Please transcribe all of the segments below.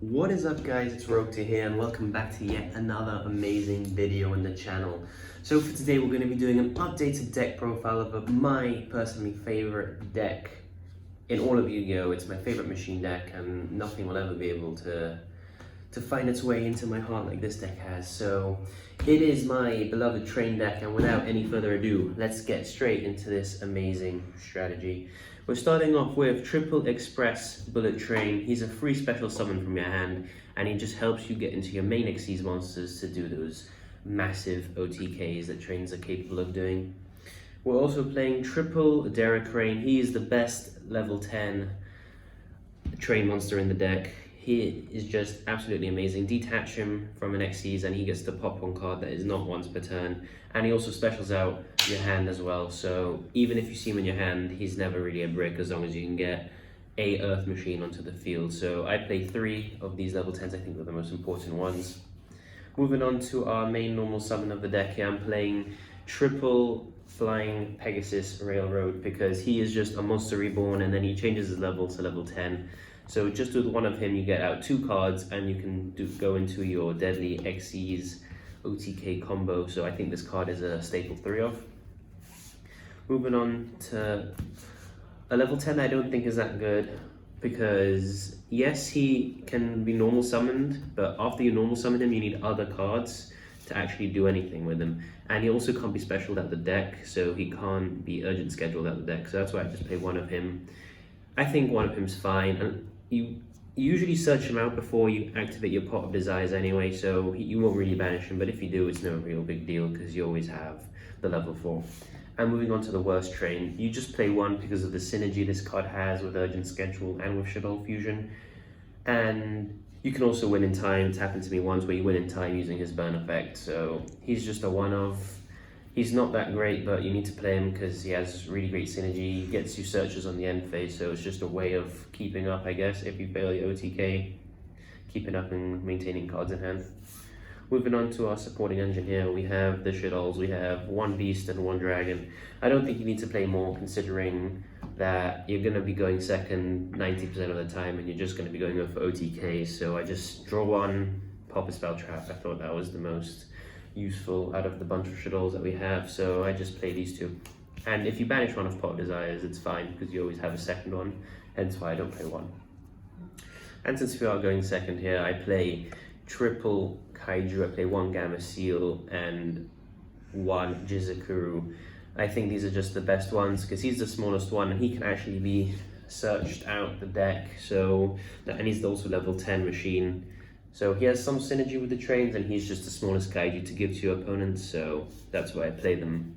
What is up guys, it's Rogue here and welcome back to yet another amazing video on the channel. So for today we're going to be doing an updated deck profile of my personally favorite deck in all of Yu-Gi-Oh! It's my favorite machine deck and nothing will ever be able to find its way into my heart like this deck has. So it is my beloved Train deck, and without any further ado, let's get straight into this amazing strategy. We're starting off with Triple Express Bullet Train. He's a free special summon from your hand, and he just helps you get into your main Xyz monsters to do those massive OTKs that trains are capable of doing. We're also playing Triple Derek Crane. He is the best level 10 train monster in the deck. He is just absolutely amazing. Detach him from an Xyz and he gets to pop one card that is not once per turn. And he also specials out your hand as well. So even if you see him in your hand, he's never really a brick as long as you can get a Earth Machine onto the field. So I play 3 of these level 10s. I think they're the most important ones. Moving on to our main normal summon of the deck here, I'm playing Triple Flying Pegasus Railroad because he is just a monster reborn and then he changes his level to level 10. So just with one of him, you get out 2 cards and you can go into your deadly Xyz OTK combo. So I think this card is a staple 3 of. Moving on to a level 10 I don't think is that good because yes, he can be normal summoned, but after you normal summon him, you need other cards to actually do anything with him. And he also can't be specialed out the deck, so he can't be urgent scheduled out the deck. So that's why I just play one of him. I think one of him's fine, and you usually search him out before you activate your Pot of Desires anyway, so you won't really banish him, but if you do, it's no real big deal because you always have the level 4. And moving on to the worst train, you just play one because of the synergy this card has with Urgent Schedule and with Shadow Fusion. And you can also win in time. It's happened to me once where you win in time using his burn effect, so he's just a one-of. He's not that great, but you need to play him because he has really great synergy. He gets you searches on the end phase, so it's just a way of keeping up, I guess, if you fail your OTK, keeping up and maintaining cards in hand. Moving on to our supporting engine here, we have the Shadolls. We have 1 Beast and 1 Dragon. I don't think you need to play more considering that you're going to be going second 90% of the time and you're just going to be going over for OTK. So I just draw 1, pop a Spell Trap. I thought that was the most useful out of the bunch of Shadolls that we have, so I just play these 2. And if you banish one of Pot of Desires, it's fine because you always have a second one, hence why I don't play 1. And since we are going second here, I play Triple Kaiju. I play 1 Gamma Seal and 1 Jizakuru. I think these are just the best ones because he's the smallest one and he can actually be searched out the deck. So, and he's also level 10 machine. So he has some synergy with the trains and he's just the smallest kaiju to give to your opponents, so that's why I play them.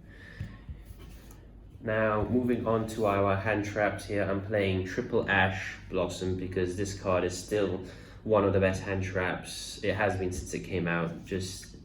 Now moving on to our hand traps here, I'm playing Triple Ash Blossom because this card is still one of the best hand traps. It has been since it came out. Just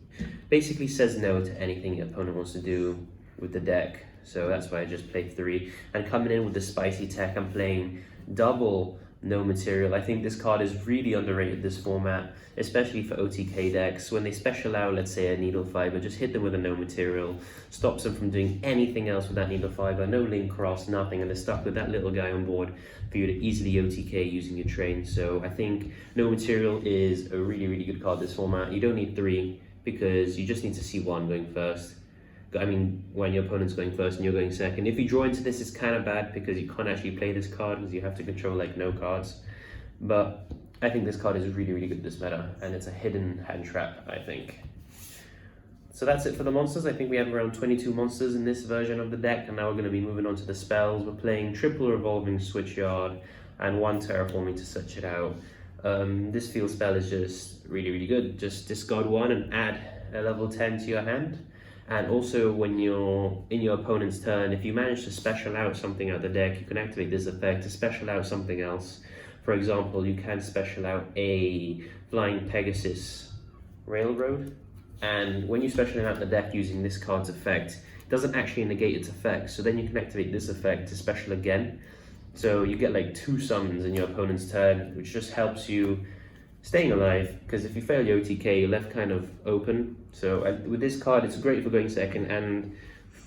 basically says no to anything your opponent wants to do with the deck. So that's why I just play 3. And coming in with the spicy tech, I'm playing double No Material. I think this card is really underrated this format, especially for OTK decks. When they special out, let's say a Needle Fiber, just hit them with a No Material, stops them from doing anything else with that Needle Fiber, no Link Cross, nothing, and they're stuck with that little guy on board for you to easily OTK using your train. So I think No Material is a really, really good card this format. You don't need 3 because you just need to see 1 going first. I mean, when your opponent's going first and you're going second. If you draw into this, it's kind of bad because you can't actually play this card because you have to control like no cards. But I think this card is really, really good this meta and it's a hidden hand trap, I think. So that's it for the monsters. I think we have around 22 monsters in this version of the deck, and now we're going to be moving on to the spells. We're playing Triple Revolving Switchyard and 1 Terraforming to search it out. This field spell is just really, really good. Just discard 1 and add a level 10 to your hand. And also when you're in your opponent's turn, if you manage to special out something out the deck, you can activate this effect to special out something else. For example, you can special out a Flying Pegasus Railroad, and when you special out the deck using this card's effect, it doesn't actually negate its effect, so then you can activate this effect to special again. So you get like 2 summons in your opponent's turn, which just helps you staying alive, because if you fail your OTK, you're left kind of open. So with this card, it's great for going second, and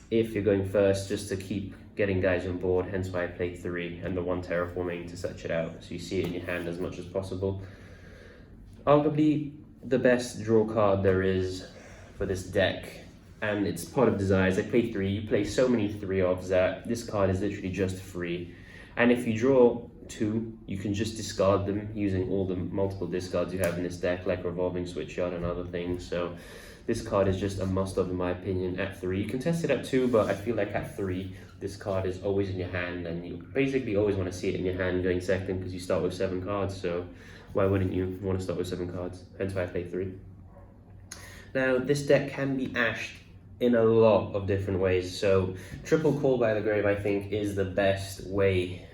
if you're going first, just to keep getting guys on board, hence why I play 3, and the 1 Terraforming to search it out, so you see it in your hand as much as possible. Arguably the best draw card there is for this deck, and it's part of desires. I play 3, you play so many 3-offs that this card is literally just free. And if you draw 2, you can just discard them using all the multiple discards you have in this deck, like Revolving Switchyard and other things. So this card is just a must-have in my opinion at 3. You can test it at 2, but I feel like at 3, this card is always in your hand, and you basically always want to see it in your hand going second because you start with 7 cards. So why wouldn't you want to start with 7 cards? Hence why I play 3. Now, this deck can be ashed in a lot of different ways. So triple Call by the Grave, I think, is the best way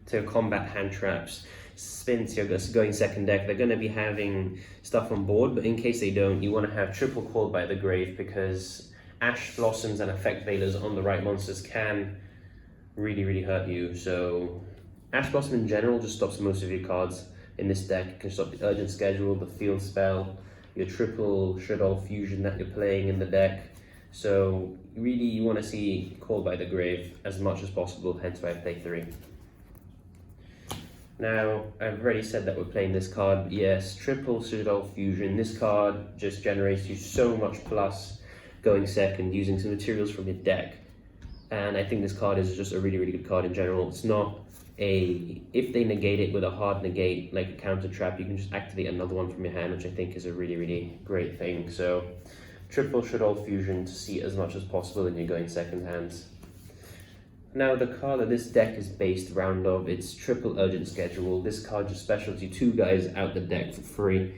to combat hand traps. Since you're going second deck, they're going to be having stuff on board, but in case they don't, you want to have triple Call by the Grave, because Ash Blossoms and Effect Veilers on the right monsters can really hurt you. So Ash Blossom in general just stops most of your cards in this deck. It can stop the Urgent Schedule, the Field Spell, your triple Shaddoll Fusion that you're playing in the deck. So really you want to see Call by the Grave as much as possible, hence why I play 3. Now, I've already said that we're playing this card, but yes, triple Shaddoll Fusion. This card just generates you so much plus going second using some materials from your deck. And I think this card is just a really good card in general. It's not if they negate it with a hard negate, like a counter trap, you can just activate another one from your hand, which I think is a really great thing. So triple Shaddoll Fusion to see as much as possible in your going second hands. Now, the card that this deck is based around of, it's triple Urgent Schedule. This card just specials you 2 guys out the deck for free.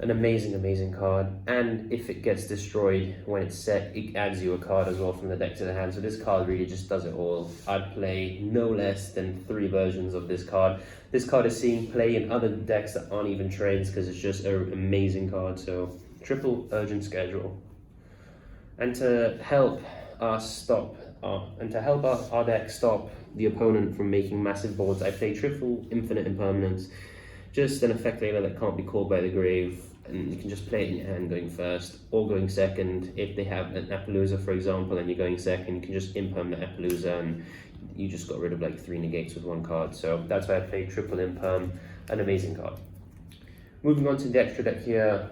An amazing card, and if it gets destroyed when it's set, it adds you a card as well from the deck to the hand. So this card really just does it all. I'd play no less than 3 versions of this card. This card is seeing play in other decks that aren't even trades because it's just an amazing card. So triple Urgent Schedule. And to help us stop our deck stop the opponent from making massive boards, I play triple Infinite Impermanence. Just an effect veiler that can't be called by the Grave, and you can just play it in your hand going first or going second. If they have an Appaloosa, for example, and you're going second, you can just imperm the Appaloosa and you just got rid of like 3 negates with 1 card. So that's why I play triple imperm, an amazing card. Moving on to the extra deck here,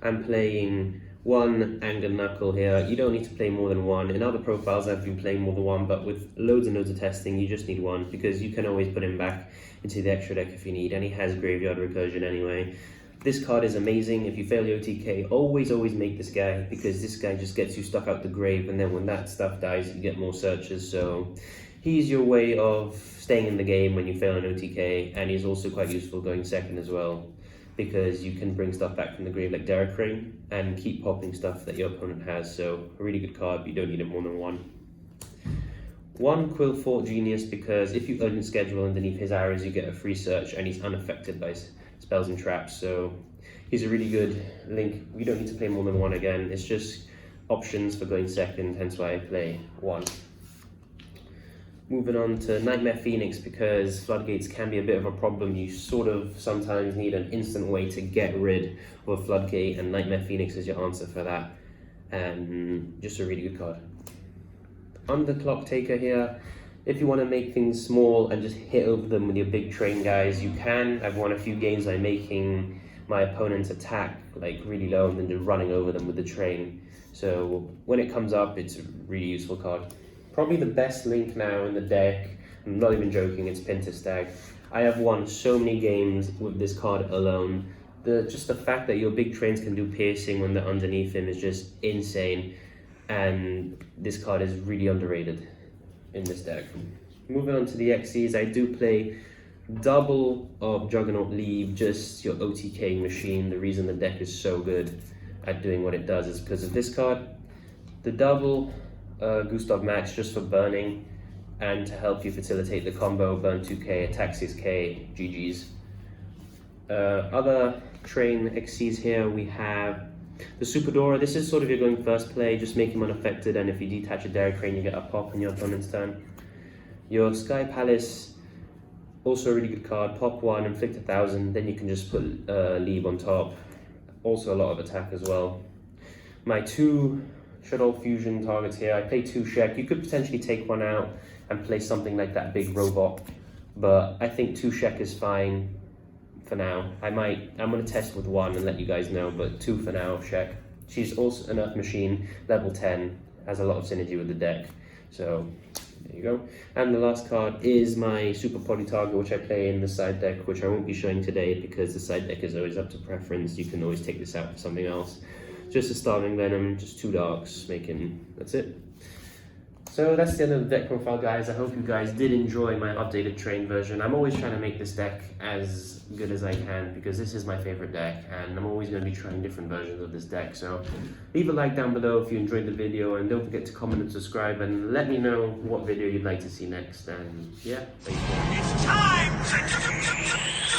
I'm playing 1 Anger Knuckle here. You don't need to play more than 1. In other profiles I've been playing more than 1, but with loads and loads of testing you just need 1, because you can always put him back into the extra deck if you need, and he has Graveyard Recursion anyway. This card is amazing. If you fail the OTK, always make this guy, because this guy just gets you stuff out the grave, and then when that stuff dies you get more searches. So he's your way of staying in the game when you fail an OTK, and he's also quite useful going second as well, because you can bring stuff back from the grave like Derek Crane and keep popping stuff that your opponent has. So a really good card, but you don't need it more than 1. 1 Quill Fort Genius, because if you Urgent Schedule underneath his arrows you get a free search and he's unaffected by spells and traps. So he's a really good link. You don't need to play more than 1 again. It's just options for going second, hence why I play 1. Moving on to Nightmare Phoenix, because floodgates can be a bit of a problem. You sort of sometimes need an instant way to get rid of a floodgate, and Nightmare Phoenix is your answer for that. And just a really good card. Underclock Taker here. If you want to make things small and just hit over them with your big train guys, you can. I've won a few games by making my opponent's attack like really low and then just running over them with the train. So when it comes up, it's a really useful card. Probably the best link now in the deck, I'm not even joking, it's Pinterstag. I have won so many games with this card alone. Just the fact that your big trains can do piercing when they're underneath him is just insane, and this card is really underrated in this deck. Moving on to the XCs, I do play double of Juggernaut Leave, just your OTK machine. The reason the deck is so good at doing what it does is because of this card. The double Gustav Max just for burning and to help you facilitate the combo, burn 2k, attack 6k, GG's. Other train XCs here, we have the Superdora. This is sort of your going first play, just make him unaffected, and if you detach a Derek Crane you get a pop on your opponent's turn. Your Sky Palace, also a really good card, pop 1, inflict 1,000, then you can just put Leave on top, also a lot of attack as well. My 2 Shaddoll Fusion targets here, I play 2 Shek. You could potentially take 1 out and play something like that big robot, but I think 2 Shek is fine for now. I'm gonna test with 1 and let you guys know, but 2 for now, check. She's also an Earth Machine, level 10, has a lot of synergy with the deck. So there you go. And the last card is my Super Poly Target, which I play in the side deck, which I won't be showing today because the side deck is always up to preference. You can always take this out for something else. Just a Starving Venom, just 2 darks, that's it. So that's the end of the deck profile, guys. I hope you guys did enjoy my updated Train version. I'm always trying to make this deck as good as I can because this is my favorite deck and I'm always going to be trying different versions of this deck. So leave a like down below if you enjoyed the video and don't forget to comment and subscribe and let me know what video you'd like to see next. And yeah, thanks for watching. It's time!